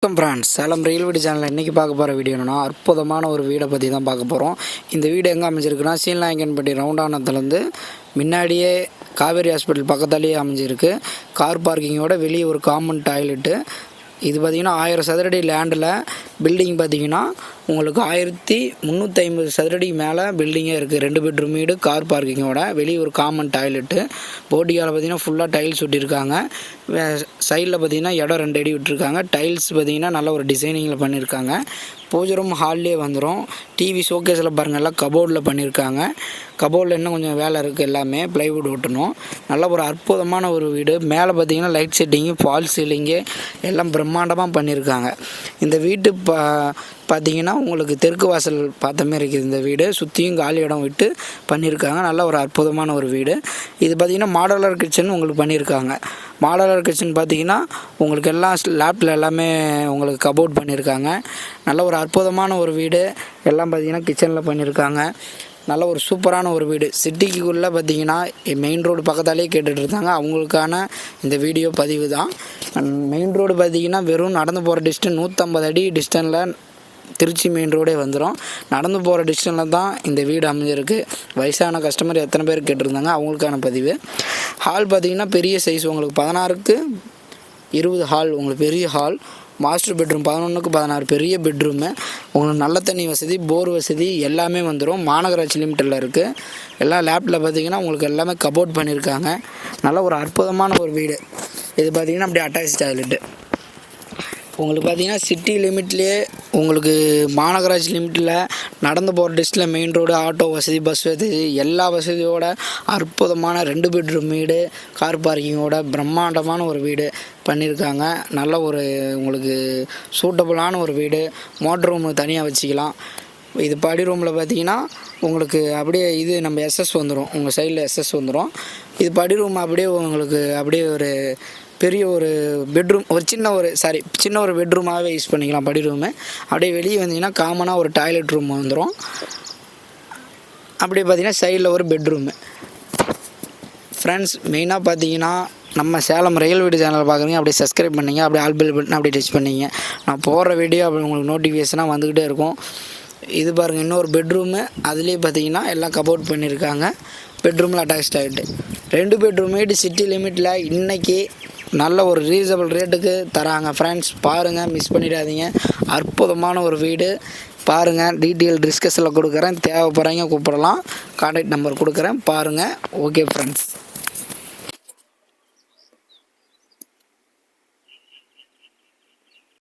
வணக்கம் friends, Salem real வீடு சேனலில் இன்றைக்கி பார்க்க போகிற வீடியோ என்னன்னா அற்புதமான ஒரு வீடை பற்றி தான் பார்க்க போகிறோம். இந்த வீடு எங்கே அமைஞ்சிருக்குன்னா சீலநாயக்கன்பட்டி ரவுண்டானத்துலேருந்து முன்னாடியே காவேரி ஹாஸ்பிட்டல் பக்கத்தாலேயே அமைஞ்சிருக்கு. கார் பார்க்கிங்கோட வெளியே ஒரு காமன் டாய்லெட்டு. இது பார்த்திங்கன்னா 1000 சதுரடி லேண்டில் பில்டிங் பார்த்திங்கன்னா உங்களுக்கு 1350 சதுரடிக்கு மேலே பில்டிங்கே இருக்குது. 2 பெட்ரூம் வீடு, கார் பார்க்கிங்கோட வெளியே ஒரு காமன் டாய்லெட்டு. போர்டிகாவில் பார்த்திங்கன்னா ஃபுல்லாக டைல்ஸ் ஒட்டியிருக்காங்க. சைடில் பார்த்திங்கன்னா இடம் 2 அடி விட்டுருக்காங்க. டைல்ஸ் பார்த்திங்கன்னா நல்ல ஒரு டிசைனிங்கில் பண்ணியிருக்காங்க. பூஜை ரூம் ஹால்லே வந்துடும். டிவி ஷோகேஸில் பாருங்கள், எல்லாம் கபோர்டில் பண்ணியிருக்காங்க. கபோர்டில் இன்னும் கொஞ்சம் வேலை இருக்குது, எல்லாமே ப்ளைவுட் ஓட்டணும். நல்ல ஒரு அற்புதமான ஒரு வீடு. மேலே பார்த்திங்கன்னா லைட் செட்டிங்கு, ஃபால் சீலிங்கு எல்லாம் பிரம்மாண்டமாக பண்ணியிருக்காங்க. இந்த வீட்டு பார்த்திங்கன்னா உங்களுக்கு தெற்கு வாசல் பார்த்த மாதிரி இருக்குது. இந்த வீடு சுற்றியும் காலி இடம் விட்டு பண்ணியிருக்காங்க. நல்ல ஒரு அற்புதமான ஒரு வீடு. இது பார்த்திங்கன்னா மாடலர் கிச்சன் உங்களுக்கு பண்ணியிருக்காங்க. மாடலர் கிச்சன் பார்த்திங்கன்னா உங்களுக்கு எல்லாம் லேப்டில் எல்லாமே உங்களுக்கு கபோர்ட் பண்ணியிருக்காங்க. நல்ல ஒரு அற்புதமான ஒரு வீடு. எல்லாம் பார்த்திங்கன்னா கிச்சனில் பண்ணியிருக்காங்க. நல்ல ஒரு சூப்பரான ஒரு வீடு. சிட்டிக்குள்ளே பார்த்திங்கன்னா மெயின் ரோடு பக்கத்தாலேயே கேட்டுட்டு இருந்தாங்க. அவங்களுக்கான இந்த வீடியோ பதிவு தான். மெயின் ரோடு பார்த்திங்கன்னா வெறும் நடந்து போகிற டிஸ்டன்ஸ் 150 அடி டிஸ்டன்ஸில் திருச்சி மெயின் ரோடே வந்துடும். நடந்து போகிற டிஸ்டன்ஸில் தான் இந்த வீடு அமைஞ்சிருக்கு. வயசான கஸ்டமர் எத்தனை பேர் கேட்டிருந்தாங்க, அவங்களுக்கான பதிவு. ஹால் பார்த்திங்கன்னா பெரிய சைஸ், உங்களுக்கு 16க்கு 20 ஹால், உங்களுக்கு பெரிய ஹால். மாஸ்டர் பெட்ரூம் 11க்கு 16 பெரிய பெட்ரூமு. உங்களுக்கு நல்ல தண்ணி வசதி, போர் வசதி எல்லாமே வந்துடும். மாநகராட்சி லிமிட்டில் இருக்குது. எல்லாம் லேப்டில் பார்த்திங்கன்னா உங்களுக்கு எல்லாமே கபோர்ட் பண்ணியிருக்காங்க. நல்ல ஒரு அற்புதமான ஒரு வீடு. இது பார்த்திங்கன்னா அப்படியே அட்டாச் டாய்லெட்டு. உங்களுக்கு பார்த்திங்கன்னா சிட்டி லிமிட்லேயே உங்களுக்கு மாநகராட்சி லிமிட்டில் நடந்து போகிற டிஸ்டில் மெயின் ரோடு, ஆட்டோ வசதி, பஸ் வசதி எல்லா வசதியோட அற்புதமான 2 பெட்ரூம் வீடு, கார் பார்க்கிங்கோட பிரம்மாண்டமான ஒரு வீடு பண்ணியிருக்காங்க. நல்ல ஒரு உங்களுக்கு சூட்டபுளான ஒரு வீடு. மோட்டர் ரூமு தனியாக வச்சுக்கலாம். இது படி ரூமில் பார்த்திங்கன்னா உங்களுக்கு அப்படியே இது நம்ம எஸ்எஸ் வந்துடும். உங்கள் சைடில் எஸ்எஸ் வந்துடும். இது படி ரூம் அப்படியே உங்களுக்கு அப்படியே ஒரு பெரிய ஒரு பெட்ரூம், ஒரு சின்ன ஒரு பெட்ரூமாகவே யூஸ் பண்ணிக்கலாம் படி ரூமு. அப்படியே வெளியே வந்தீங்கன்னா காமனாக ஒரு டாய்லெட் ரூம் வந்துடும். அப்படியே பார்த்திங்கன்னா சைடில் ஒரு பெட்ரூமு. ஃப்ரெண்ட்ஸ், மெயினாக பார்த்திங்கன்னா நம்ம சேலம் ரியல் வீடு சேனல் பார்க்குறீங்க, அப்படியே சப்ஸ்கிரைப் பண்ணிங்க, அப்படியே ஆல் பெல் பட்டன் அப்படியே டச் பண்ணிங்க. நான் போடுற வீடியோ அப்படி உங்களுக்கு நோட்டிஃபிகேஷனாக வந்துக்கிட்டே இருக்கும். இது பாருங்கள், இன்னொரு பெட்ரூமு. அதுலேயே பார்த்திங்கன்னா எல்லாம் கபோர்ட் பண்ணியிருக்காங்க. பெட்ரூமில் அட்டாச் ஆகிட்டு 2 பெட்ரூம் வீடு சிட்டி லிமிட்டில் இன்றைக்கி நல்ல ஒரு ரீசனபிள் ரேட்டுக்கு தராங்க. ஃப்ரெண்ட்ஸ், பாருங்கள், மிஸ் பண்ணிடாதீங்க. அற்புதமான ஒரு வீடு பாருங்கள். டீட்டெயில் டிஸ்கஷனில் கொடுக்குறேன். தேவைப்படுறீங்க கூப்பிடலாம். கான்டாக்ட் நம்பர் கொடுக்குறேன். பாருங்கள். Okay friends.